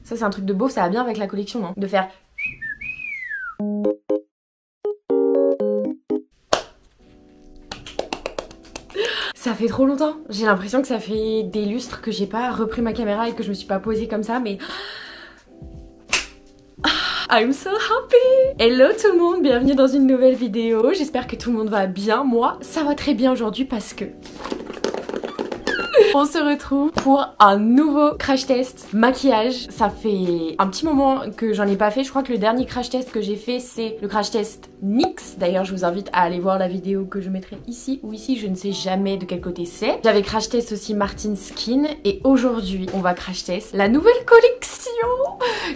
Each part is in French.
Ça c'est un truc de beauf, ça va bien avec la collection, non? De faire... Ça fait trop longtemps. J'ai l'impression que ça fait des lustres que j'ai pas repris ma caméra et que je me suis pas posée comme ça, mais... I'm so happy! Hello tout le monde, bienvenue dans une nouvelle vidéo. J'espère que tout le monde va bien. Moi, ça va très bien aujourd'hui parce que... on se retrouve pour un nouveau crash test maquillage. Ça fait un petit moment que j'en ai pas fait. Je crois que le dernier crash test que j'ai fait, c'est le crash test NYX. D'ailleurs, je vous invite à aller voir la vidéo que je mettrai ici ou ici. Je ne sais jamais de quel côté c'est. J'avais crash test aussi Martin Skin. Et aujourd'hui, on va crash test la nouvelle collection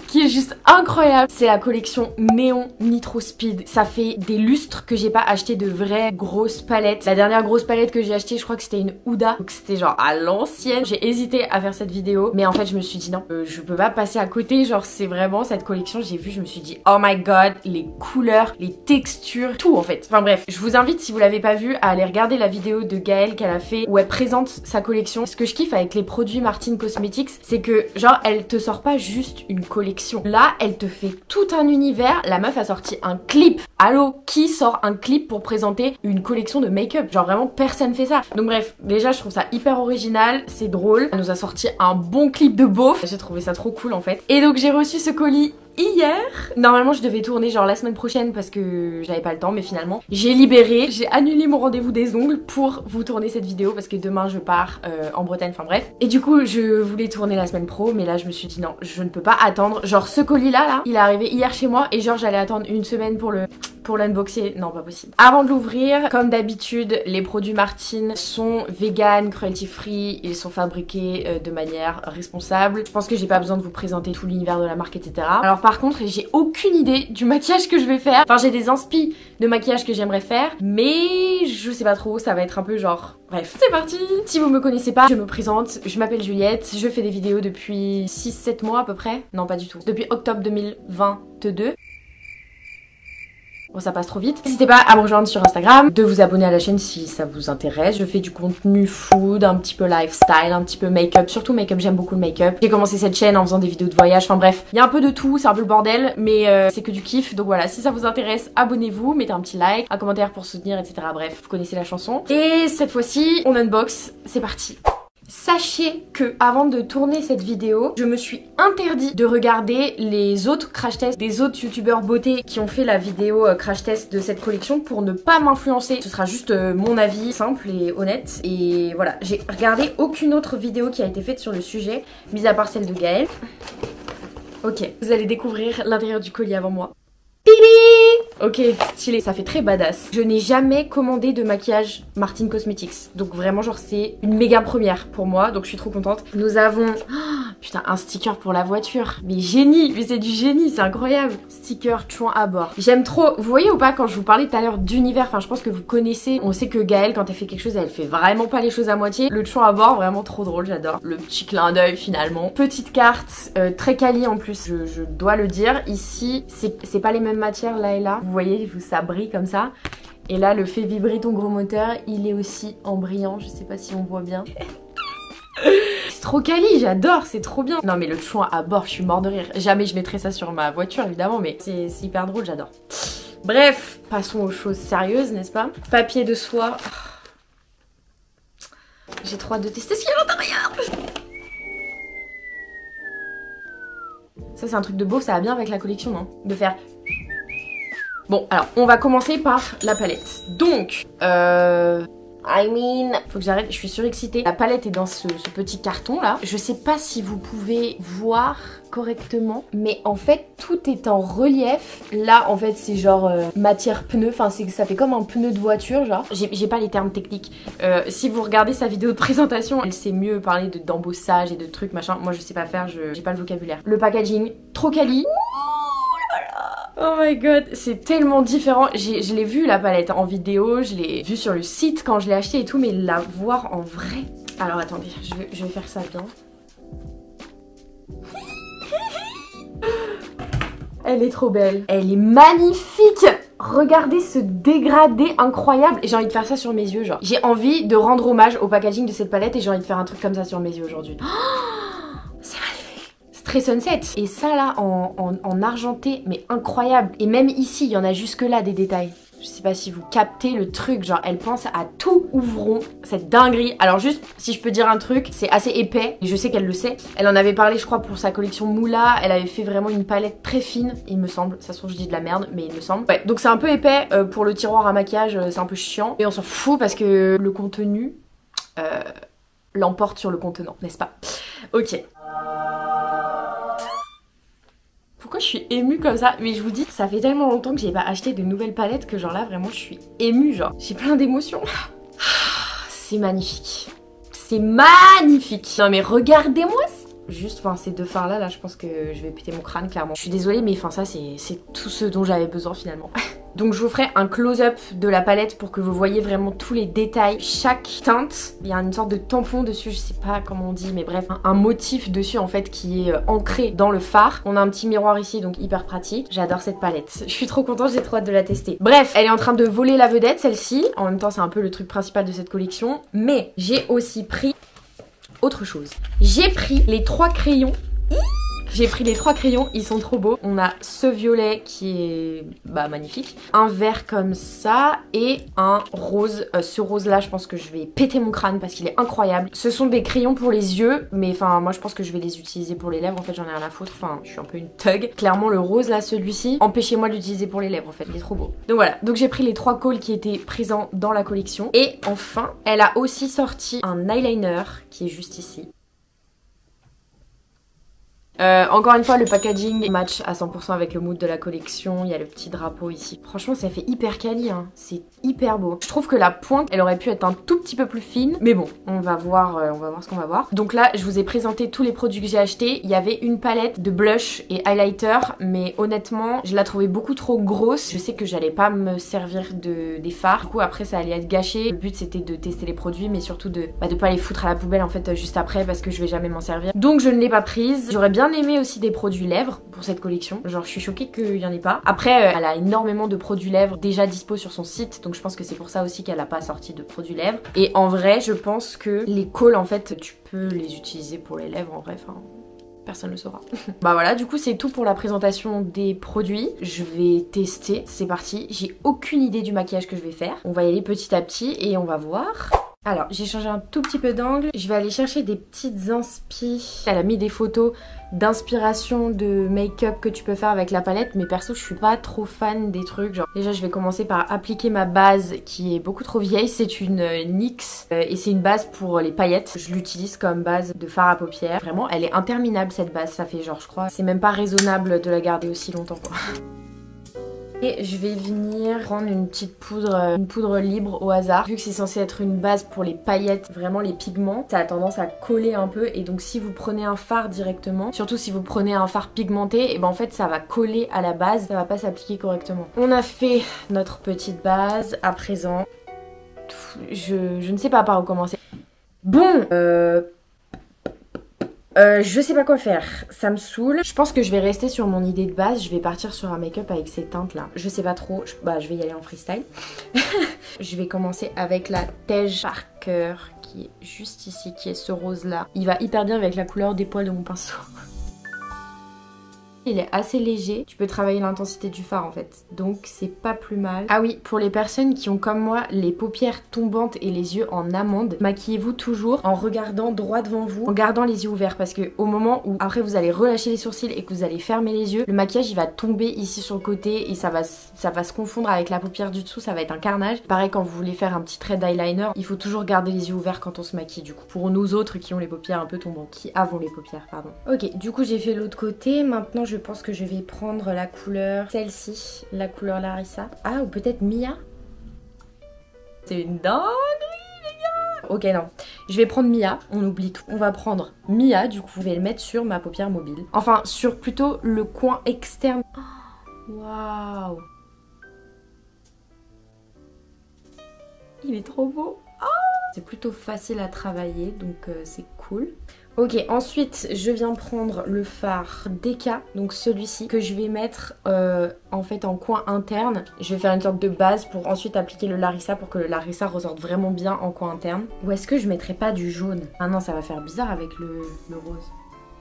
qui est juste incroyable. C'est la collection Néon Nitro Speed. Ça fait des lustres que j'ai pas acheté de vraies grosses palettes. La dernière grosse palette que j'ai achetée, je crois que c'était une Huda. Donc c'était genre à l'ancienne. J'ai hésité à faire cette vidéo, mais en fait je me suis dit non, je peux pas passer à côté. Genre c'est vraiment cette collection, j'ai vu, je me suis dit oh my god, les couleurs, les textures, tout en fait. Enfin bref, je vous invite, si vous l'avez pas vu, à aller regarder la vidéo de Gaëlle qu'elle a fait où elle présente sa collection. Ce que je kiffe avec les produits Martin Cosmetics, c'est que genre elle te sort pas juste une collection. Là, elle te fait tout un univers. La meuf a sorti un clip. Allô, qui sort un clip pour présenter une collection de make-up? Genre vraiment personne fait ça. Donc bref, déjà je trouve ça hyper original, c'est drôle. Elle nous a sorti un bon clip de beauf. J'ai trouvé ça trop cool en fait. Et donc j'ai reçu ce colis hier. Normalement je devais tourner genre la semaine prochaine parce que j'avais pas le temps, mais finalement j'ai libéré, j'ai annulé mon rendez-vous des ongles pour vous tourner cette vidéo parce que demain je pars en Bretagne, enfin bref. Et du coup je voulais tourner la semaine pro, mais là je me suis dit non, je ne peux pas attendre. Genre ce colis là, il est arrivé hier chez moi et genre j'allais attendre une semaine pour l'unboxer. Non, pas possible. Avant de l'ouvrir, comme d'habitude, les produits Martin sont vegan, cruelty free, ils sont fabriqués de manière responsable. Je pense que j'ai pas besoin de vous présenter tout l'univers de la marque, etc. Alors par contre, j'ai aucune idée du maquillage que je vais faire. Enfin, j'ai des inspi de maquillage que j'aimerais faire, mais je sais pas trop, ça va être un peu genre... Bref, c'est parti. Si vous me connaissez pas, je me présente, je m'appelle Juliette, je fais des vidéos depuis 6-7 mois à peu près. Non, pas du tout. Depuis octobre 2022. Bon, ça passe trop vite. N'hésitez pas à me rejoindre sur Instagram, de vous abonner à la chaîne si ça vous intéresse. Je fais du contenu food, un petit peu lifestyle, un petit peu make-up, surtout make-up, j'aime beaucoup le make-up. J'ai commencé cette chaîne en faisant des vidéos de voyage, enfin bref, il y a un peu de tout, c'est un peu le bordel, mais c'est que du kiff. Donc voilà, si ça vous intéresse, abonnez-vous, mettez un petit like, un commentaire pour soutenir, etc. Bref, vous connaissez la chanson. Et cette fois-ci, on unbox, c'est parti. Sachez que avant de tourner cette vidéo, je me suis interdit de regarder les autres crash tests des autres youtubeurs beauté qui ont fait la vidéo crash test de cette collection pour ne pas m'influencer. Ce sera juste mon avis simple et honnête. Et voilà, j'ai regardé aucune autre vidéo qui a été faite sur le sujet, mis à part celle de Gaëlle. Ok, vous allez découvrir l'intérieur du colis avant moi. Ok, stylé, ça fait très badass. Je n'ai jamais commandé de maquillage Martin Cosmetics. Donc vraiment genre c'est une méga première pour moi. Donc je suis trop contente. Nous avons... Oh, putain, un sticker pour la voiture. Mais génie, mais c'est du génie, c'est incroyable. Sticker Chouan à bord. J'aime trop. Vous voyez ou pas quand je vous parlais tout à l'heure d'univers, enfin je pense que vous connaissez. On sait que Gaëlle quand elle fait quelque chose, elle fait vraiment pas les choses à moitié. Le Chouan à bord, vraiment trop drôle, j'adore. Le petit clin d'œil finalement. Petite carte, très quali en plus, je dois le dire. Ici, c'est pas les mêmes matières là et là. Vous voyez, ça brille comme ça. Et là, le fait vibrer ton gros moteur, il est aussi en brillant. Je sais pas si on voit bien. C'est trop quali, j'adore, c'est trop bien. Non mais le Chouan à bord, je suis mort de rire. Jamais je mettrai ça sur ma voiture évidemment, mais c'est hyper drôle, j'adore. Bref, passons aux choses sérieuses, n'est-ce pas? Papier de soie. J'ai trop hâte de tester ce qu'il y a à l'intérieur. Ça c'est un truc de beau, ça va bien avec la collection, non? De faire... Bon, alors, on va commencer par la palette. Donc, faut que j'arrête, je suis surexcitée. La palette est dans ce petit carton là. Je sais pas si vous pouvez voir correctement, mais en fait tout est en relief. Là en fait c'est genre matière pneu, enfin ça fait comme un pneu de voiture genre. J'ai pas les termes techniques. Si vous regardez sa vidéo de présentation, elle sait mieux parler d'embossage et de trucs machin. Moi je sais pas faire, j'ai pas le vocabulaire. Le packaging, trop quali. Oh my god, c'est tellement différent. Je l'ai vu la palette en vidéo, je l'ai vue sur le site quand je l'ai acheté et tout, mais la voir en vrai. Alors attendez, je vais faire ça bien. Elle est trop belle. Elle est magnifique. Regardez ce dégradé incroyable. J'ai envie de faire ça sur mes yeux genre. J'ai envie de rendre hommage au packaging de cette palette et j'ai envie de faire un truc comme ça sur mes yeux aujourd'hui. Oh, c'est magnifique. C'est très sunset. Et ça là en argenté, mais incroyable. Et même ici, il y en a jusque là des détails. Je sais pas si vous captez le truc, genre elle pense à tout ouvrons, cette dinguerie. Alors juste, si je peux dire un truc, c'est assez épais, et je sais qu'elle le sait. Elle en avait parlé je crois pour sa collection Moula, elle avait fait vraiment une palette très fine, il me semble. Ça se trouve je dis de la merde, mais il me semble. Ouais, donc c'est un peu épais pour le tiroir à maquillage, c'est un peu chiant. Et on s'en fout parce que le contenu l'emporte sur le contenant, n'est-ce pas? Ok. Pourquoi je suis émue comme ça? Mais je vous dis, ça fait tellement longtemps que j'ai pas acheté de nouvelles palettes que genre là vraiment je suis émue, genre j'ai plein d'émotions. C'est magnifique. C'est magnifique. Non mais regardez-moi juste, enfin ces deux fards là, je pense que je vais péter mon crâne clairement. Je suis désolée mais enfin ça c'est tout ce dont j'avais besoin finalement. Donc je vous ferai un close-up de la palette pour que vous voyez vraiment tous les détails. Chaque teinte, il y a une sorte de tampon dessus, je sais pas comment on dit, mais bref, un motif dessus en fait qui est ancré dans le fard. On a un petit miroir ici, donc hyper pratique. J'adore cette palette. Je suis trop contente, j'ai trop hâte de la tester. Bref, elle est en train de voler la vedette celle-ci. En même temps, c'est un peu le truc principal de cette collection. Mais j'ai aussi pris autre chose. J'ai pris les 3 crayons. J'ai pris les 3 crayons, ils sont trop beaux. On a ce violet qui est magnifique, un vert comme ça et un rose. Ce rose là je pense que je vais péter mon crâne parce qu'il est incroyable. Ce sont des crayons pour les yeux, mais enfin moi je pense que je vais les utiliser pour les lèvres. En fait j'en ai rien à foutre, enfin je suis un peu une thug. Clairement le rose là, celui-ci, empêchez-moi de l'utiliser pour les lèvres en fait, il est trop beau. Donc voilà, donc j'ai pris les 3 cols qui étaient présents dans la collection. Et enfin elle a aussi sorti un eyeliner qui est juste ici. Encore une fois, le packaging match à 100% avec le mood de la collection. Il y a le petit drapeau ici. Franchement, ça fait hyper quali, hein. C'est hyper beau. Je trouve que la pointe, elle aurait pu être un tout petit peu plus fine. Mais bon, on va voir ce qu'on va voir. Donc là, je vous ai présenté tous les produits que j'ai achetés. Il y avait une palette de blush et highlighter. Mais honnêtement, je la trouvais beaucoup trop grosse. Je sais que j'allais pas me servir des fards. Du coup, après, ça allait être gâché. Le but, c'était de tester les produits, mais surtout de pas les foutre à la poubelle, en fait, juste après, parce que je vais jamais m'en servir. Donc, je ne l'ai pas prise. J'aurais bien aimé aussi des produits lèvres pour cette collection. Genre je suis choquée qu'il y en ait pas. Après elle a énormément de produits lèvres déjà dispo sur son site, donc je pense que c'est pour ça aussi qu'elle a pas sorti de produits lèvres. Et en vrai je pense que les cols en fait tu peux les utiliser pour les lèvres en vrai, enfin personne ne le saura. Bah voilà, du coup c'est tout pour la présentation des produits. Je vais tester, c'est parti. J'ai aucune idée du maquillage que je vais faire. On va y aller petit à petit et on va voir. Alors, j'ai changé un tout petit peu d'angle. Je vais aller chercher des petites inspi. Elle a mis des photos d'inspiration de make-up que tu peux faire avec la palette. Mais perso, je suis pas trop fan des trucs. Genre, déjà, je vais commencer par appliquer ma base qui est beaucoup trop vieille. C'est une NYX et c'est une base pour les paillettes. Je l'utilise comme base de fard à paupières. Vraiment, elle est interminable cette base. Ça fait genre, je crois, c'est même pas raisonnable de la garder aussi longtemps, quoi. Et je vais venir prendre une petite poudre, une poudre libre au hasard. Vu que c'est censé être une base pour les paillettes, vraiment les pigments, ça a tendance à coller un peu. Et donc si vous prenez un fard directement, surtout si vous prenez un fard pigmenté, et ben en fait ça va coller à la base, ça va pas s'appliquer correctement. On a fait notre petite base. À présent, je ne sais pas par où commencer. Bon, je sais pas quoi faire, ça me saoule. Je pense que je vais rester sur mon idée de base. Je vais partir sur un make-up avec ces teintes là. Je sais pas trop, je vais y aller en freestyle. Je vais commencer avec la Tej Parker qui est juste ici, qui est ce rose là. Il va hyper bien avec la couleur des poils de mon pinceau. Il est assez léger, tu peux travailler l'intensité du fard en fait, donc c'est pas plus mal. Ah oui, pour les personnes qui ont comme moi les paupières tombantes et les yeux en amande, maquillez-vous toujours en regardant droit devant vous, en gardant les yeux ouverts, parce que au moment où après vous allez relâcher les sourcils et que vous allez fermer les yeux, le maquillage il va tomber ici sur le côté et ça va se confondre avec la paupière du dessous, ça va être un carnage. Pareil quand vous voulez faire un petit trait d'eyeliner, il faut toujours garder les yeux ouverts quand on se maquille du coup. Pour nous autres qui ont les paupières un peu tombantes, qui avons les paupières, pardon. Ok, du coup j'ai fait l'autre côté, maintenant je pense que je vais prendre la couleur, celle-ci, la couleur Larissa. Ah, ou peut-être Mia. C'est une dinguerie, les gars. Ok, non. Je vais prendre Mia, on oublie tout. On va prendre Mia, du coup, je vais le mettre sur ma paupière mobile. Enfin, sur plutôt le coin externe. Waouh. Il est trop beau. Oh, c'est plutôt facile à travailler, donc c'est cool. Ok, ensuite je viens prendre le fard Decca, donc celui-ci, que je vais mettre en fait en coin interne. Je vais faire une sorte de base pour ensuite appliquer le Larissa pour que le Larissa ressorte vraiment bien en coin interne. Ou est-ce que je mettrais pas du jaune? Ah non, ça va faire bizarre avec le rose.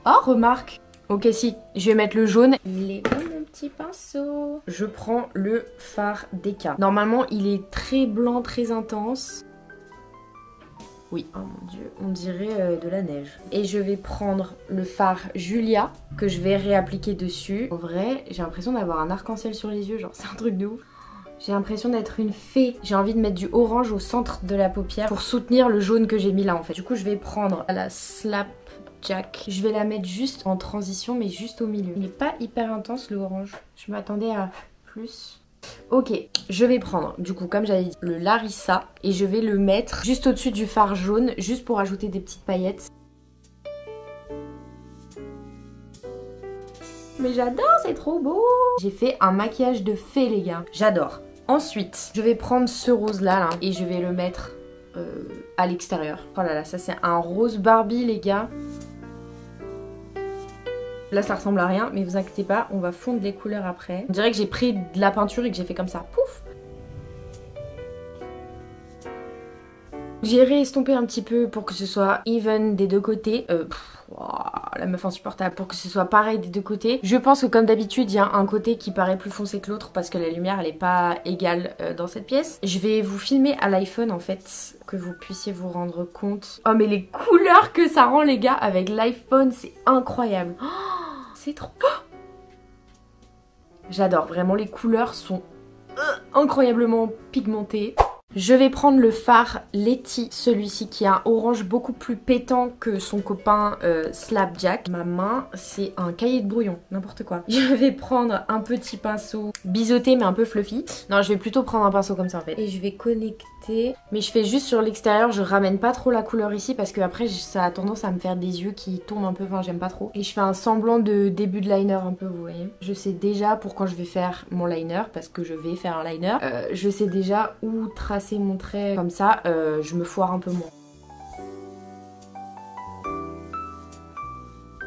Oh, remarque, Ok, si, je vais mettre le jaune. Il est où mon petit pinceau? Je prends le fard Deka. Normalement, il est très blanc, très intense. Oui, oh mon dieu, on dirait de la neige. Et je vais prendre le fard Julia, que je vais réappliquer dessus. En vrai, j'ai l'impression d'avoir un arc-en-ciel sur les yeux, genre c'est un truc de ouf. J'ai l'impression d'être une fée. J'ai envie de mettre du orange au centre de la paupière pour soutenir le jaune que j'ai mis là en fait. Du coup, je vais prendre la Slapjack. Je vais la mettre juste en transition, mais juste au milieu. Il n'est pas hyper intense le orange. Je m'attendais à plus. Ok, je vais prendre, du coup, comme j'avais dit, le Larissa et je vais le mettre juste au-dessus du fard jaune, juste pour ajouter des petites paillettes. Mais j'adore, c'est trop beau! J'ai fait un maquillage de fée, les gars. J'adore. Ensuite, je vais prendre ce rose-là, là, et je vais le mettre à l'extérieur. Oh là là, ça c'est un rose Barbie, les gars. Là ça ressemble à rien, mais vous inquiétez pas, on va fondre les couleurs après. On dirait que j'ai pris de la peinture et que j'ai fait comme ça, pouf. J'ai réestompé un petit peu pour que ce soit even des deux côtés. La meuf insupportable. Pour que ce soit pareil des deux côtés. Je pense que comme d'habitude, il y a un côté qui paraît plus foncé que l'autre parce que la lumière elle est pas égale dans cette pièce. Je vais vous filmer à l'iPhone en fait, que vous puissiez vous rendre compte. Oh mais les couleurs que ça rend les gars avec l'iPhone, c'est incroyable. Oh, c'est trop beau. J'adore, vraiment les couleurs sont incroyablement pigmentées. Je vais prendre le fard Letty, celui-ci qui a un orange beaucoup plus pétant que son copain Slapjack. Ma main, c'est un cahier de brouillon, n'importe quoi. Je vais prendre un petit pinceau biseauté mais un peu fluffy. Non, je vais plutôt prendre un pinceau comme ça en fait. Et je vais connecter, mais je fais juste sur l'extérieur, je ramène pas trop la couleur ici parce que après ça a tendance à me faire des yeux qui tombent un peu, enfin j'aime pas trop. Et je fais un semblant de début de liner un peu, vous voyez. Je sais déjà pour quand je vais faire mon liner, parce que je vais faire un liner. Je sais déjà où tracer mon trait comme ça, je me foire un peu moins.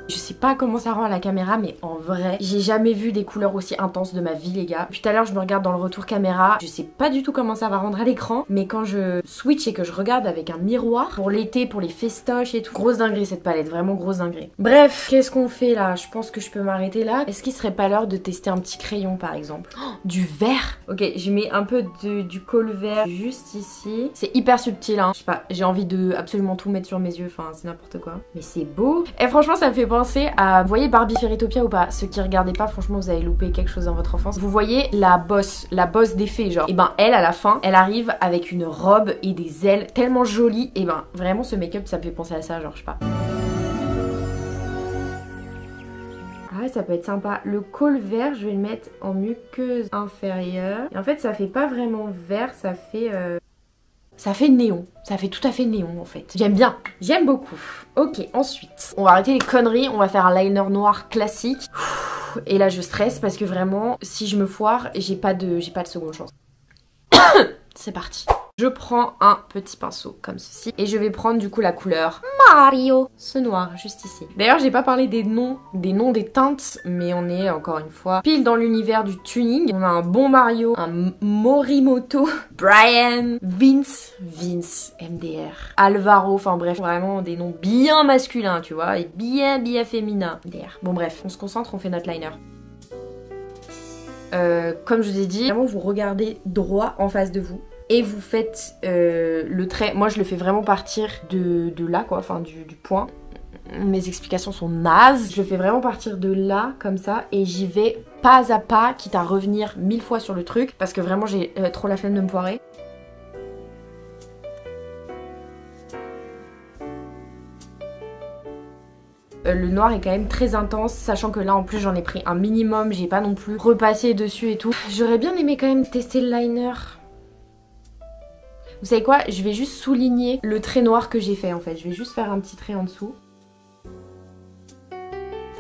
Je sais pas comment ça rend à la caméra, mais en vrai, j'ai jamais vu des couleurs aussi intenses de ma vie, les gars. Puis tout à l'heure, je me regarde dans le retour caméra. Je sais pas du tout comment ça va rendre à l'écran, mais quand je switch et que je regarde avec un miroir, pour l'été, pour les festoches et tout, grosse dinguerie cette palette, vraiment grosse dinguerie. Bref, qu'est-ce qu'on fait là? Je pense que je peux m'arrêter là. Est-ce qu'il serait pas l'heure de tester un petit crayon, par exemple? Oh, du vert! Ok, je mets un peu du colle vert juste ici. C'est hyper subtil, hein. Je sais pas, j'ai envie de absolument tout mettre sur mes yeux, enfin, c'est n'importe quoi. Mais c'est beau! Et franchement, ça me fait penser à... Vous voyez Barbie Fairytopia ou pas? Ceux qui regardaient pas, franchement vous avez loupé quelque chose dans votre enfance. Vous voyez la bosse des fées genre. Et ben elle à la fin, elle arrive avec une robe et des ailes tellement jolies. Et ben vraiment ce make-up ça me fait penser à ça, genre je sais pas. Ah ça peut être sympa. Le col vert je vais le mettre en muqueuse inférieure. Et en fait ça fait pas vraiment vert, ça fait... Ça fait néon, ça fait tout à fait néon en fait. J'aime bien, j'aime beaucoup. Ok, ensuite, on va arrêter les conneries, on va faire un liner noir classique. Et là je stresse parce que vraiment, si je me foire, j'ai pas de seconde chance. C'est parti. Je prends un petit pinceau comme ceci et je vais prendre du coup la couleur Mario, ce noir juste ici. D'ailleurs j'ai pas parlé des noms des teintes, mais on est encore une fois pile dans l'univers du tuning. On a un bon Mario, un Morimoto, Brian, Vince MDR, Alvaro, enfin bref vraiment des noms bien masculins tu vois, et bien féminins. MDR. Bon bref, on se concentre, on fait notre liner. Comme je vous ai dit, vraiment vous regardez droit en face de vous. Et vous faites le trait, moi je le fais vraiment partir de là quoi, enfin du point. Mes explications sont nazes. Je le fais vraiment partir de là, comme ça, et j'y vais pas à pas, quitte à revenir 1000 fois sur le truc, parce que vraiment j'ai trop la flemme de me foirer. Le noir est quand même très intense, sachant que là en plus j'en ai pris un minimum, j'ai pas non plus repassé dessus et tout. J'aurais bien aimé quand même tester le liner. Vous savez quoi? Je vais juste souligner le trait noir que j'ai fait en fait. Je vais juste faire un petit trait en dessous.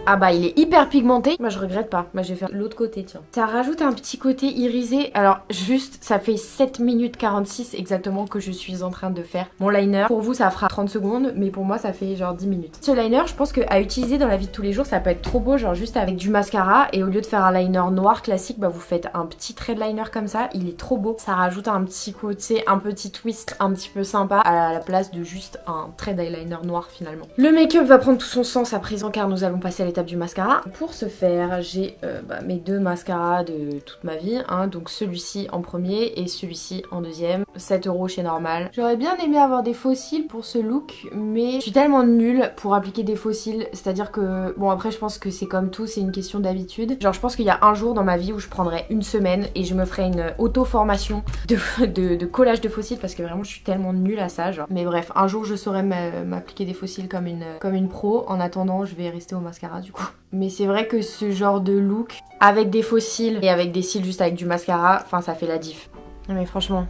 Ah bah il est hyper pigmenté. Moi je regrette pas. Moi je vais faire l'autre côté tiens. Ça rajoute un petit côté irisé. Alors juste ça fait 7 minutes 46 exactement que je suis en train de faire mon liner. Pour vous ça fera 30 secondes mais pour moi ça fait genre 10 minutes. Ce liner je pense qu'à utiliser dans la vie de tous les jours ça peut être trop beau, genre juste avec du mascara, et au lieu de faire un liner noir classique bah vous faites un petit trait de liner comme ça. Il est trop beau. Ça rajoute un petit côté, un petit twist un petit peu sympa à la place de juste un trait d'eyeliner noir finalement. Le make-up va prendre tout son sens à présent car nous allons passer à l'étape l'étape du mascara. Pour ce faire, j'ai mes deux mascaras de toute ma vie, hein, donc celui-ci en premier et celui-ci en deuxième. 7 € chez Normal. J'aurais bien aimé avoir des faux cils pour ce look, mais je suis tellement nulle pour appliquer des faux cils, c'est-à-dire que, bon après je pense que c'est comme tout, c'est une question d'habitude. Genre je pense qu'il y a un jour dans ma vie où je prendrais une semaine et je me ferais une auto-formation de collage de faux cils parce que vraiment je suis tellement nulle à ça, genre. Mais bref, un jour je saurais m'appliquer des faux cils comme une pro. En attendant, je vais rester au mascara du coup. Mais c'est vrai que ce genre de look, avec des faux cils et avec des cils juste avec du mascara, enfin ça fait la diff. Non mais franchement,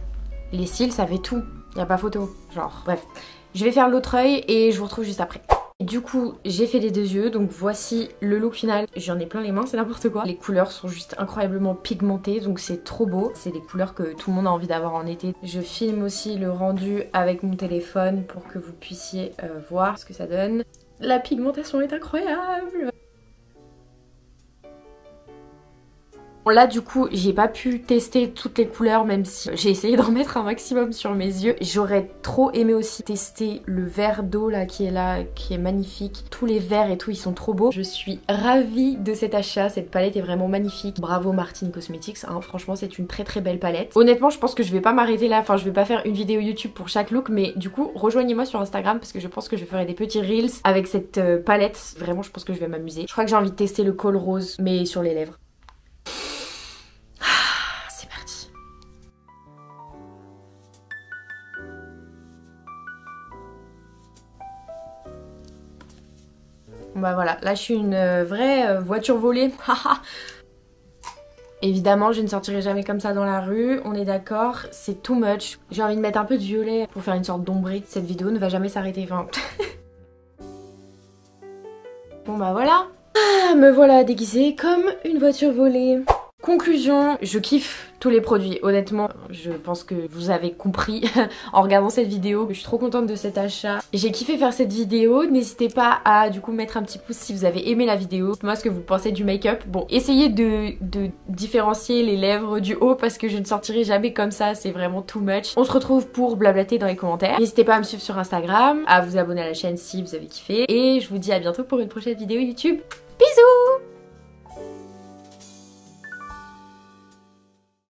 les cils ça fait tout, y a pas photo, genre. Bref, je vais faire l'autre œil et je vous retrouve juste après. Du coup, j'ai fait les deux yeux, donc voici le look final. J'en ai plein les mains, c'est n'importe quoi. Les couleurs sont juste incroyablement pigmentées, donc c'est trop beau. C'est des couleurs que tout le monde a envie d'avoir en été. Je filme aussi le rendu avec mon téléphone pour que vous puissiez voir ce que ça donne. La pigmentation est incroyable! Bon, là du coup j'ai pas pu tester toutes les couleurs même si j'ai essayé d'en mettre un maximum sur mes yeux. J'aurais trop aimé aussi tester le vert d'eau là, qui est magnifique. Tous les verts et tout ils sont trop beaux. Je suis ravie de cet achat, cette palette est vraiment magnifique. Bravo Martine Cosmetics, hein. Franchement c'est une très très belle palette. Honnêtement je pense que je vais pas m'arrêter là, enfin je vais pas faire une vidéo YouTube pour chaque look, mais du coup rejoignez-moi sur Instagram parce que je pense que je ferai des petits reels avec cette palette. Vraiment je pense que je vais m'amuser. Je crois que j'ai envie de tester le col rose mais sur les lèvres. Bah voilà, là je suis une vraie voiture volée. Évidemment, je ne sortirai jamais comme ça dans la rue, on est d'accord, c'est too much. J'ai envie de mettre un peu de violet pour faire une sorte d'ombré. Cette vidéo ne va jamais s'arrêter, enfin... Bon bah voilà. Ah, me voilà déguisée comme une voiture volée. Conclusion, je kiffe tous les produits, honnêtement, je pense que vous avez compris en regardant cette vidéo. Je suis trop contente de cet achat. J'ai kiffé faire cette vidéo, n'hésitez pas à du coup mettre un petit pouce si vous avez aimé la vidéo. Dites-moi ce que vous pensez du make-up. Bon, essayez de différencier les lèvres du haut parce que je ne sortirai jamais comme ça, c'est vraiment too much. On se retrouve pour blablater dans les commentaires. N'hésitez pas à me suivre sur Instagram, à vous abonner à la chaîne si vous avez kiffé. Et je vous dis à bientôt pour une prochaine vidéo YouTube. Bisous!